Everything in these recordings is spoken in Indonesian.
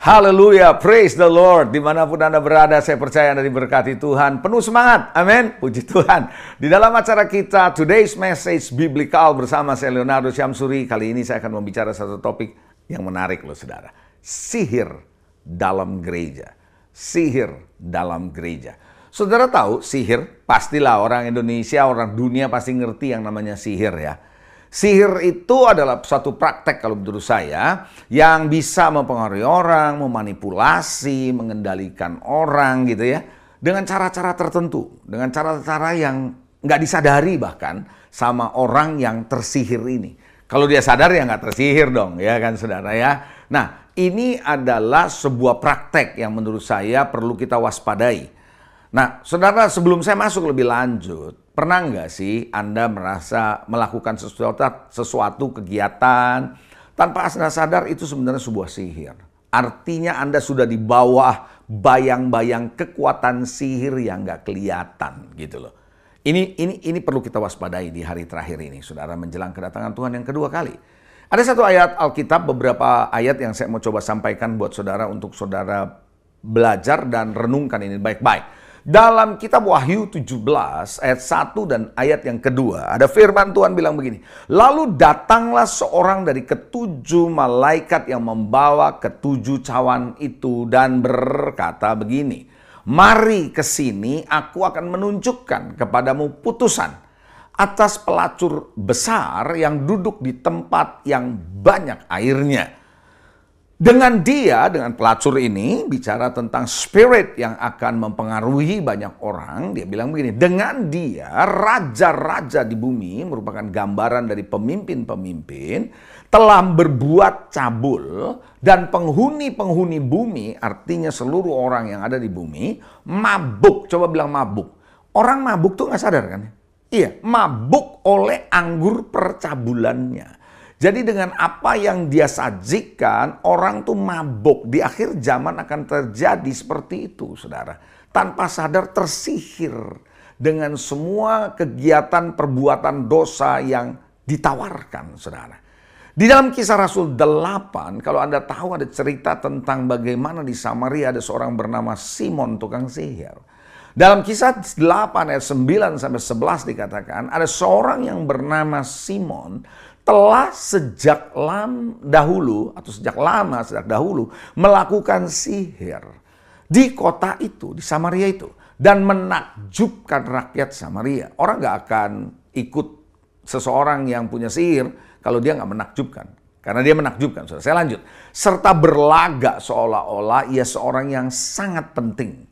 Haleluya, praise the Lord. Dimanapun Anda berada, saya percaya Anda diberkati Tuhan. Penuh semangat, amin. Puji Tuhan. Di dalam acara kita, Today's Message Biblical bersama saya Leonardo Syamsuri. Kali ini saya akan membicara satu topik yang menarik loh saudara. Sihir dalam gereja. Sihir dalam gereja. Saudara tahu sihir? Pastilah orang Indonesia, orang dunia pasti ngerti yang namanya sihir ya. Sihir itu adalah suatu praktek kalau menurut saya yang bisa mempengaruhi orang, memanipulasi, mengendalikan orang gitu ya. Dengan cara-cara tertentu, dengan cara-cara yang nggak disadari bahkan sama orang yang tersihir ini. Kalau dia sadar ya nggak tersihir dong ya kan saudara ya. Nah ini adalah sebuah praktek yang menurut saya perlu kita waspadai. Nah saudara sebelum saya masuk lebih lanjut, pernah nggak sih Anda merasa melakukan sesuatu kegiatan tanpa Anda sadar itu sebenarnya sebuah sihir? Artinya Anda sudah di bawah bayang-bayang kekuatan sihir yang nggak kelihatan gitu loh. Ini perlu kita waspadai di hari terakhir ini, saudara, menjelang kedatangan Tuhan yang kedua kali. Ada satu ayat Alkitab, beberapa ayat yang saya mau coba sampaikan buat saudara untuk saudara belajar dan renungkan ini baik-baik. Dalam kitab Wahyu 17 ayat 1 dan ayat yang kedua, ada firman Tuhan bilang begini. Lalu datanglah seorang dari ketujuh malaikat yang membawa ketujuh cawan itu dan berkata begini. Mari ke sini, aku akan menunjukkan kepadamu putusan atas pelacur besar yang duduk di tempat yang banyak airnya. Dengan pelacur ini bicara tentang spirit yang akan mempengaruhi banyak orang. Dia bilang begini, dengan dia raja-raja di bumi merupakan gambaran dari pemimpin-pemimpin telah berbuat cabul dan penghuni-penghuni bumi, artinya seluruh orang yang ada di bumi, mabuk. Coba bilang mabuk. Orang mabuk tuh nggak sadar kan? Iya, mabuk oleh anggur percabulannya. Jadi dengan apa yang dia sajikan, orang tuh mabuk. Di akhir zaman akan terjadi seperti itu, saudara. Tanpa sadar tersihir dengan semua kegiatan perbuatan dosa yang ditawarkan, saudara. Di dalam Kisah Rasul 8, kalau Anda tahu ada cerita tentang bagaimana di Samaria ada seorang bernama Simon tukang sihir. Dalam Kisah 8 ayat 9 sampai 11 dikatakan ada seorang yang bernama Simon telah sejak dahulu melakukan sihir di kota itu, di Samaria itu, dan menakjubkan rakyat Samaria. Orang gak akan ikut seseorang yang punya sihir kalau dia gak menakjubkan, karena dia menakjubkan. Saya lanjut, serta berlagak seolah-olah ia seorang yang sangat penting.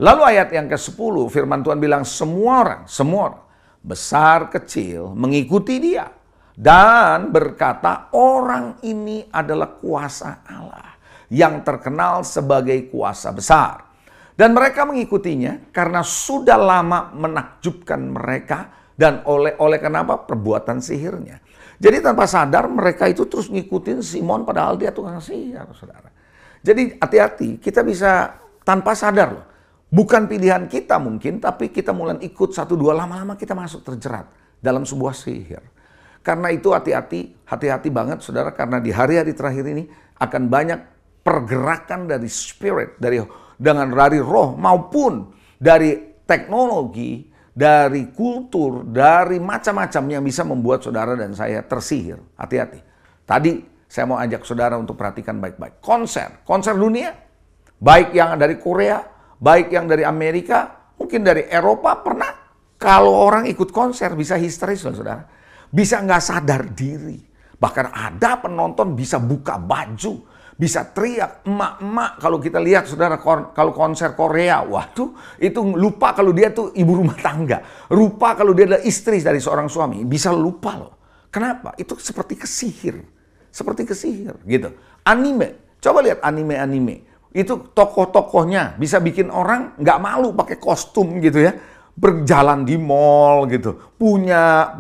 Lalu ayat yang ke-10 firman Tuhan bilang semua orang besar kecil mengikuti dia. Dan berkata orang ini adalah kuasa Allah yang terkenal sebagai kuasa besar. Dan mereka mengikutinya karena sudah lama menakjubkan mereka dan oleh kenapa? Perbuatan sihirnya. Jadi tanpa sadar mereka itu terus ngikutin Simon padahal dia tukang sihir, saudara. Jadi hati-hati, kita bisa tanpa sadar loh. Bukan pilihan kita mungkin, tapi kita mulai ikut satu dua lama-lama kita masuk terjerat dalam sebuah sihir. Karena itu hati-hati banget saudara, karena di hari-hari terakhir ini akan banyak pergerakan dari spirit, dari roh maupun dari teknologi, dari kultur, dari macam-macam yang bisa membuat saudara dan saya tersihir. Hati-hati. Tadi saya mau ajak saudara untuk perhatikan baik-baik. Konser dunia, baik yang dari Korea, baik yang dari Amerika, mungkin dari Eropa pernah. Kalau orang ikut konser bisa histeris loh saudara. Bisa nggak sadar diri. Bahkan ada penonton bisa buka baju, bisa teriak, emak-emak. Kalau kita lihat saudara, kalau konser Korea, waduh, itu lupa kalau dia tuh ibu rumah tangga. Lupa kalau dia adalah istri dari seorang suami. Bisa lupa loh. Kenapa? Itu seperti kesihir. Seperti kesihir gitu. Anime, coba lihat anime-anime. Itu tokoh-tokohnya bisa bikin orang nggak malu pakai kostum gitu ya. Berjalan di mall gitu, punya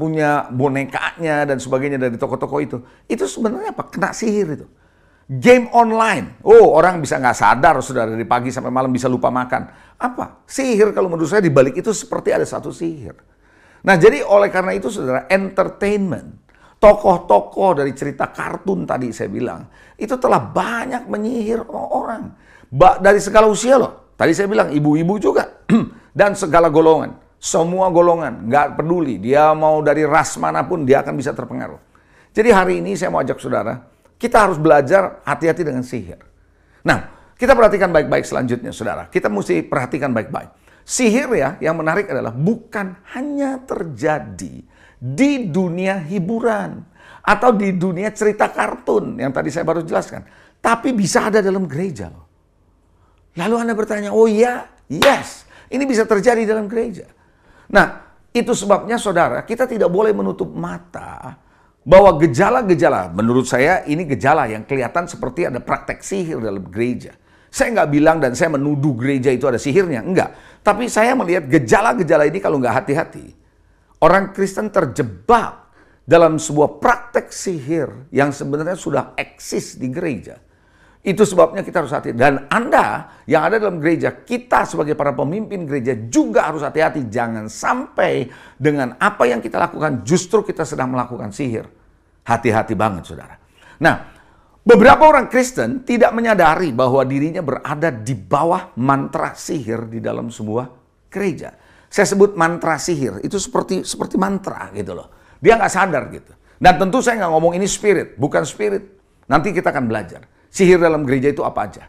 bonekanya dan sebagainya dari toko-toko itu sebenarnya apa? Kena sihir itu. Game online, orang bisa nggak sadar sudah dari pagi sampai malam bisa lupa makan. Apa? Sihir kalau menurut saya dibalik itu seperti ada satu sihir. Nah jadi oleh karena itu saudara, entertainment, Tokoh-tokoh dari cerita kartun tadi saya bilang, itu telah banyak menyihir orang. Dari segala usia loh. Tadi saya bilang ibu-ibu juga. Dan segala golongan. Semua golongan. Nggak peduli. Dia mau dari ras manapun, dia akan bisa terpengaruh. Jadi hari ini saya mau ajak saudara, kita harus belajar hati-hati dengan sihir. Nah, kita perhatikan baik-baik selanjutnya saudara. Kita mesti perhatikan baik-baik. Sihir ya, yang menarik adalah bukan hanya terjadi di dunia hiburan atau di dunia cerita kartun yang tadi saya baru jelaskan, tapi bisa ada dalam gereja loh. Lalu Anda bertanya, oh iya, yes, ini bisa terjadi dalam gereja. Nah, itu sebabnya saudara, kita tidak boleh menutup mata bahwa gejala-gejala, menurut saya ini gejala yang kelihatan seperti ada praktek sihir dalam gereja. Saya nggak bilang dan saya menuduh gereja itu ada sihirnya, enggak. Tapi saya melihat gejala-gejala ini kalau nggak hati-hati, orang Kristen terjebak dalam sebuah praktek sihir yang sebenarnya sudah eksis di gereja. Itu sebabnya kita harus hati-hati. Dan Anda yang ada dalam gereja, kita sebagai para pemimpin gereja juga harus hati-hati. Jangan sampai dengan apa yang kita lakukan justru kita sedang melakukan sihir. Hati-hati banget saudara. Nah, beberapa orang Kristen tidak menyadari bahwa dirinya berada di bawah mantra sihir di dalam sebuah gereja. Saya sebut mantra sihir, itu seperti mantra gitu loh. Dia nggak sadar gitu. Dan tentu saya nggak ngomong ini spirit, bukan spirit. Nanti kita akan belajar. Sihir dalam gereja itu apa aja.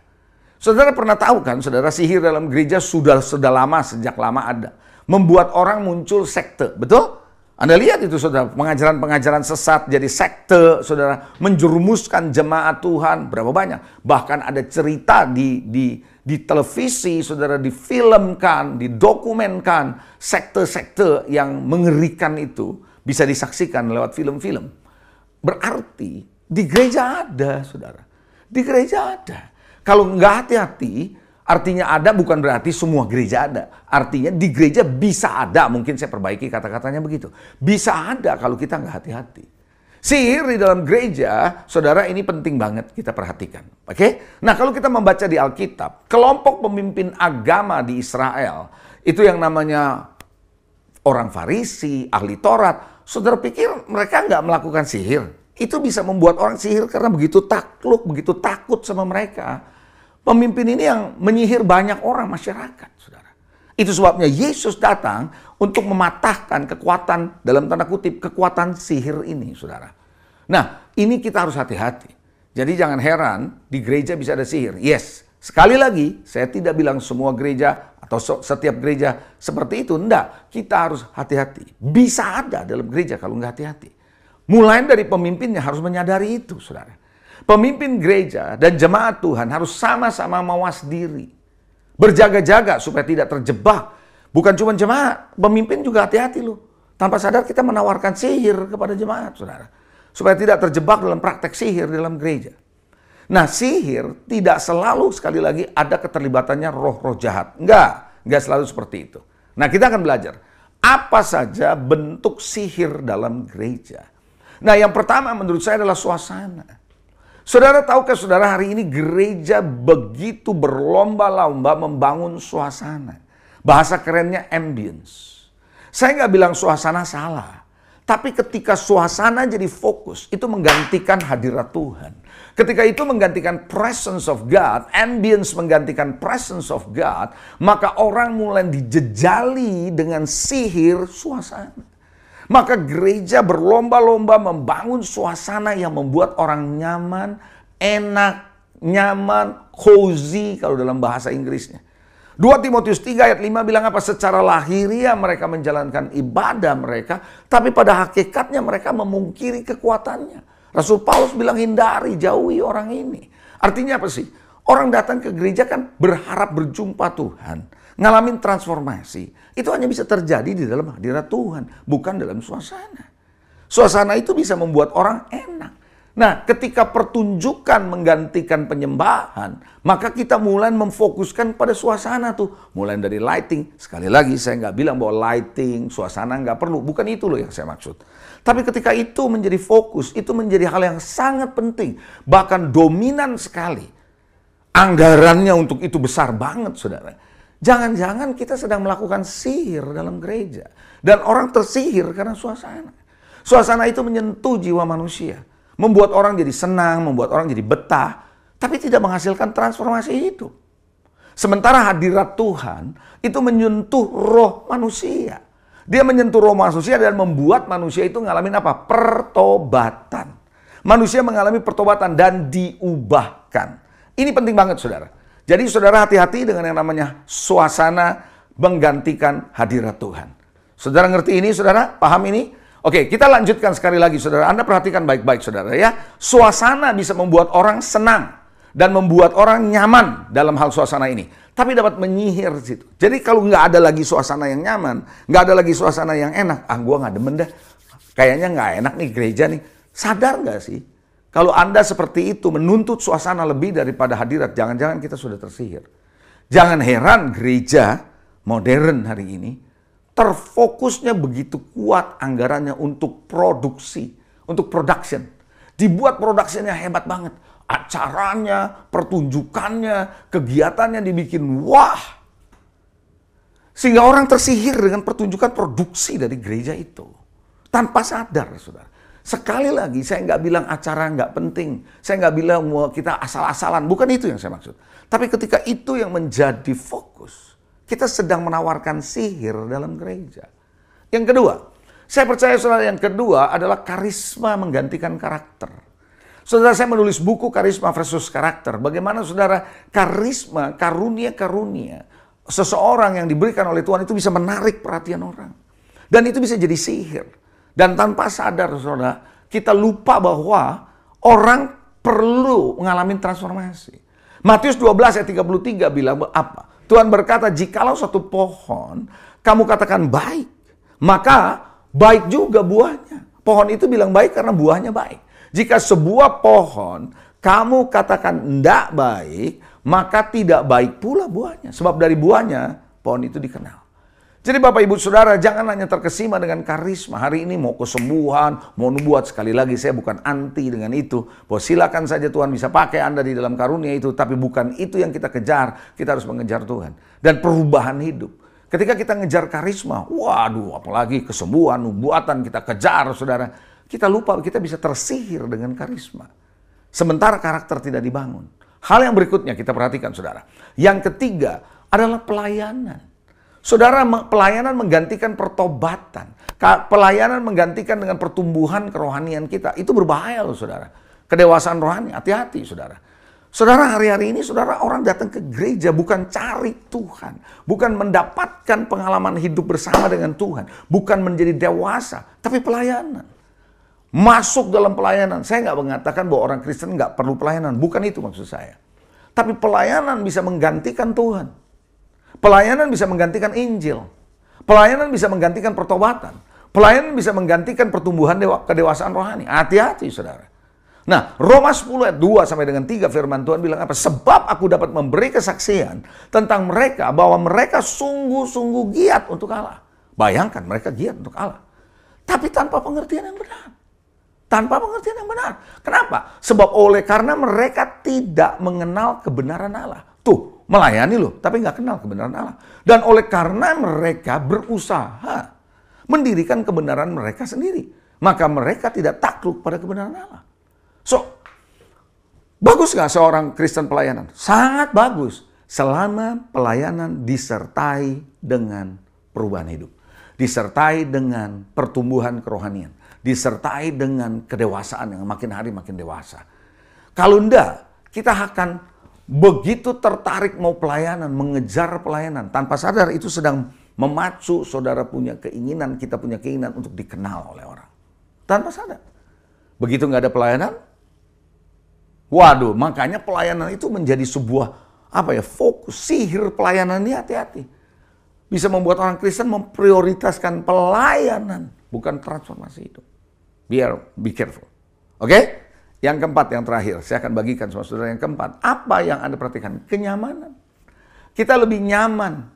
Saudara pernah tahu kan, saudara, sihir dalam gereja sudah lama, sejak lama ada. Membuat orang muncul sekte, betul? Anda lihat itu saudara, pengajaran-pengajaran sesat jadi sekte, saudara, menjerumuskan jemaat Tuhan, berapa banyak. Bahkan ada cerita di televisi, saudara, difilmkan, didokumenkan, sekte-sekte yang mengerikan itu bisa disaksikan lewat film-film. Berarti di gereja ada, saudara. Di gereja ada. Kalau nggak hati-hati, artinya ada bukan berarti semua gereja ada. Artinya di gereja bisa ada, mungkin saya perbaiki kata-katanya begitu. Bisa ada kalau kita nggak hati-hati. Sihir di dalam gereja, saudara, ini penting banget kita perhatikan. Oke? Nah, kalau kita membaca di Alkitab, kelompok pemimpin agama di Israel, itu yang namanya orang Farisi, ahli Taurat, saudara pikir mereka nggak melakukan sihir? Itu bisa membuat orang sihir karena begitu takluk, begitu takut sama mereka. Pemimpin ini yang menyihir banyak orang masyarakat, saudara. Itu sebabnya Yesus datang untuk mematahkan kekuatan, dalam tanda kutip, kekuatan sihir ini, saudara. Nah, ini kita harus hati-hati. Jadi jangan heran, di gereja bisa ada sihir. Yes, sekali lagi, saya tidak bilang semua gereja atau setiap gereja seperti itu. Enggak, kita harus hati-hati. Bisa ada dalam gereja kalau nggak hati-hati. Mulai dari pemimpinnya harus menyadari itu, saudara. Pemimpin gereja dan jemaat Tuhan harus sama-sama mawas diri. Berjaga-jaga supaya tidak terjebak. Bukan cuma jemaat, pemimpin juga hati-hati loh. Tanpa sadar kita menawarkan sihir kepada jemaat, saudara. Supaya tidak terjebak dalam praktek sihir dalam gereja. Nah, sihir tidak selalu sekali lagi ada keterlibatannya roh-roh jahat. Enggak selalu seperti itu. Nah, kita akan belajar. Apa saja bentuk sihir dalam gereja. Nah, yang pertama menurut saya adalah suasana. Saudara tahukah saudara hari ini gereja begitu berlomba-lomba membangun suasana. Bahasa kerennya ambience. Saya nggak bilang suasana salah. Tapi ketika suasana jadi fokus, itu menggantikan hadirat Tuhan. Ketika itu menggantikan presence of God, ambience menggantikan presence of God, maka orang mulai dijejali dengan sihir suasana. Maka gereja berlomba-lomba membangun suasana yang membuat orang nyaman, enak, nyaman, cozy kalau dalam bahasa Inggrisnya. 2 Timotius 3 ayat 5 bilang apa? Secara lahiriah mereka menjalankan ibadah mereka, tapi pada hakikatnya mereka memungkiri kekuatannya. Rasul Paulus bilang hindari, jauhi orang ini. Artinya apa sih? Orang datang ke gereja kan berharap berjumpa Tuhan. Ngalamin transformasi. Itu hanya bisa terjadi di dalam hadirat Tuhan. Bukan dalam suasana. Suasana itu bisa membuat orang enak. Nah, ketika pertunjukan menggantikan penyembahan, maka kita mulai memfokuskan pada suasana tuh. Mulai dari lighting. Sekali lagi saya nggak bilang bahwa lighting, suasana nggak perlu. Bukan itu loh yang saya maksud. Tapi ketika itu menjadi fokus, itu menjadi hal yang sangat penting. Bahkan dominan sekali. Anggarannya untuk itu besar banget, saudara. Jangan-jangan kita sedang melakukan sihir dalam gereja. Dan orang tersihir karena suasana. Suasana itu menyentuh jiwa manusia. Membuat orang jadi senang, membuat orang jadi betah. Tapi tidak menghasilkan transformasi hidup. Sementara hadirat Tuhan itu menyentuh roh manusia. Dia menyentuh roh manusia dan membuat manusia itu ngalamin apa? Pertobatan. Manusia mengalami pertobatan dan diubahkan. Ini penting banget, saudara. Jadi saudara hati-hati dengan yang namanya suasana menggantikan hadirat Tuhan. Saudara ngerti ini, saudara? Paham ini? Oke, kita lanjutkan sekali lagi, saudara. Anda perhatikan baik-baik, saudara, ya. Suasana bisa membuat orang senang dan membuat orang nyaman dalam hal suasana ini. Tapi dapat menyihir situ. Jadi kalau nggak ada lagi suasana yang nyaman, nggak ada lagi suasana yang enak, gue nggak demen dah. Kayaknya nggak enak nih gereja nih. Sadar nggak sih? Kalau Anda seperti itu menuntut suasana lebih daripada hadirat, jangan-jangan kita sudah tersihir. Jangan heran gereja modern hari ini terfokusnya begitu kuat anggarannya untuk produksi, untuk production. Dibuat productionnya hebat banget. Acaranya, pertunjukannya, kegiatannya dibikin wah. Sehingga orang tersihir dengan pertunjukan produksi dari gereja itu. Tanpa sadar, saudara. Sekali lagi, saya nggak bilang acara nggak penting. Saya nggak bilang kita asal-asalan. Bukan itu yang saya maksud. Tapi ketika itu yang menjadi fokus, kita sedang menawarkan sihir dalam gereja. Yang kedua, saya percaya saudara, yang kedua adalah karisma menggantikan karakter. Saudara, saya menulis buku Karisma versus Karakter. Bagaimana saudara karisma, karunia-karunia seseorang yang diberikan oleh Tuhan itu bisa menarik perhatian orang. Dan itu bisa jadi sihir. Dan tanpa sadar, saudara, kita lupa bahwa orang perlu mengalami transformasi. Matius 12 ayat 33 bilang apa? Tuhan berkata, jikalau satu pohon kamu katakan baik, maka baik juga buahnya. Pohon itu bilang baik karena buahnya baik. Jika sebuah pohon kamu katakan tidak baik, maka tidak baik pula buahnya. Sebab dari buahnya pohon itu dikenal. Jadi Bapak Ibu Saudara, jangan hanya terkesima dengan karisma. Hari ini mau kesembuhan, mau nubuat. Sekali lagi saya bukan anti dengan itu. Bahwa silakan saja Tuhan bisa pakai Anda di dalam karunia itu. Tapi bukan itu yang kita kejar. Kita harus mengejar Tuhan. Dan perubahan hidup. Ketika kita ngejar karisma, waduh apalagi kesembuhan, nubuatan kita kejar, saudara. Kita lupa kita bisa tersihir dengan karisma. Sementara karakter tidak dibangun. Hal yang berikutnya kita perhatikan, saudara. Yang ketiga adalah pelayanan. Saudara, pelayanan menggantikan pertobatan. Pelayanan menggantikan dengan pertumbuhan kerohanian kita. Itu berbahaya loh, saudara. Kedewasaan rohani, hati-hati, saudara. Saudara, hari-hari ini saudara orang datang ke gereja bukan cari Tuhan. Bukan mendapatkan pengalaman hidup bersama dengan Tuhan. Bukan menjadi dewasa, tapi pelayanan. Masuk dalam pelayanan. Saya nggak mengatakan bahwa orang Kristen nggak perlu pelayanan. Bukan itu maksud saya. Tapi pelayanan bisa menggantikan Tuhan. Pelayanan bisa menggantikan Injil. Pelayanan bisa menggantikan pertobatan. Pelayanan bisa menggantikan pertumbuhan kedewasaan rohani. Hati-hati, saudara. Nah, Roma 10 ayat 2 sampai dengan 3 firman Tuhan bilang apa? Sebab aku dapat memberi kesaksian tentang mereka bahwa mereka sungguh-sungguh giat untuk Allah. Bayangkan, mereka giat untuk Allah. Tapi tanpa pengertian yang benar. Tanpa pengertian yang benar. Kenapa? Sebab karena mereka tidak mengenal kebenaran Allah. Tuh, melayani loh, tapi nggak kenal kebenaran Allah. Dan karena mereka berusaha mendirikan kebenaran mereka sendiri. Maka mereka tidak takluk pada kebenaran Allah. So, bagus nggak seorang Kristen pelayanan? Sangat bagus. Selama pelayanan disertai dengan perubahan hidup. Disertai dengan pertumbuhan kerohanian. Disertai dengan kedewasaan yang makin hari makin dewasa. Kalau enggak, kita akan begitu tertarik mau pelayanan, mengejar pelayanan. Tanpa sadar itu sedang memacu saudara punya keinginan, kita punya keinginan untuk dikenal oleh orang. Tanpa sadar. Begitu nggak ada pelayanan, waduh, makanya pelayanan itu menjadi sebuah fokus. Sihir pelayanan ini hati-hati. Bisa membuat orang Kristen memprioritaskan pelayanan, bukan transformasi hidup. Be careful. Oke? Yang keempat, yang terakhir. Saya akan bagikan sama saudara yang keempat. Apa yang Anda perhatikan? Kenyamanan. Kita lebih nyaman.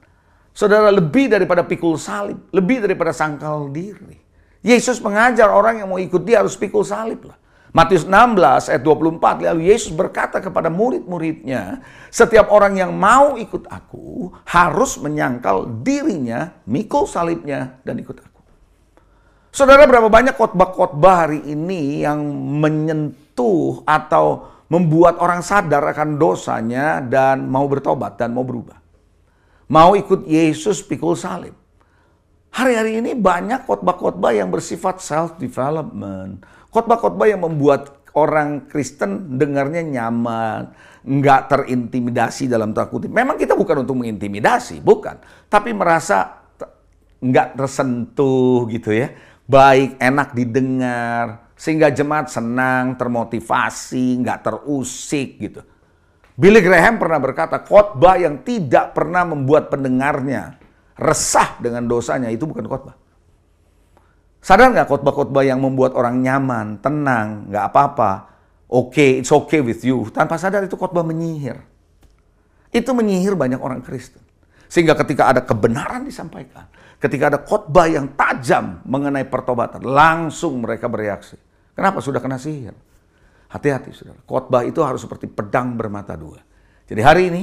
Saudara, lebih daripada pikul salib. Lebih daripada sangkal diri. Yesus mengajar orang yang mau ikut dia harus pikul salib lah. Matius 16 ayat 24. Lalu Yesus berkata kepada murid-muridnya, setiap orang yang mau ikut aku harus menyangkal dirinya, mikul salibnya, dan ikut aku. Saudara, berapa banyak khotbah-khotbah hari ini yang menyentuh atau membuat orang sadar akan dosanya dan mau bertobat dan mau berubah. Mau ikut Yesus pikul salib. Hari-hari ini banyak khotbah-khotbah yang bersifat self-development. Khotbah-khotbah yang membuat orang Kristen dengarnya nyaman, nggak terintimidasi dalam tanda kutip. Memang kita bukan untuk mengintimidasi, bukan. Tapi merasa nggak tersentuh gitu ya. Baik, enak didengar, sehingga jemaat senang, termotivasi, nggak terusik gitu. Billy Graham pernah berkata, khotbah yang tidak pernah membuat pendengarnya resah dengan dosanya, itu bukan khotbah. Sadar nggak khotbah-khotbah yang membuat orang nyaman, tenang, nggak apa-apa, it's okay with you, tanpa sadar itu khotbah menyihir. Itu menyihir banyak orang Kristen. Sehingga ketika ada kebenaran disampaikan, ketika ada khotbah yang tajam mengenai pertobatan, langsung mereka bereaksi. Kenapa? Sudah kena sihir. Hati-hati, saudara. Khotbah itu harus seperti pedang bermata dua. Jadi hari ini,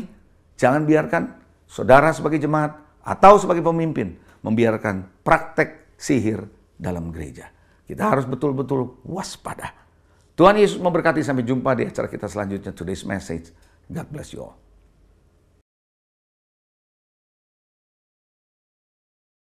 jangan biarkan saudara sebagai jemaat atau sebagai pemimpin membiarkan praktek sihir dalam gereja. Kita harus betul-betul waspada. Tuhan Yesus memberkati, sampai jumpa di acara kita selanjutnya. Today's Message. God bless you all.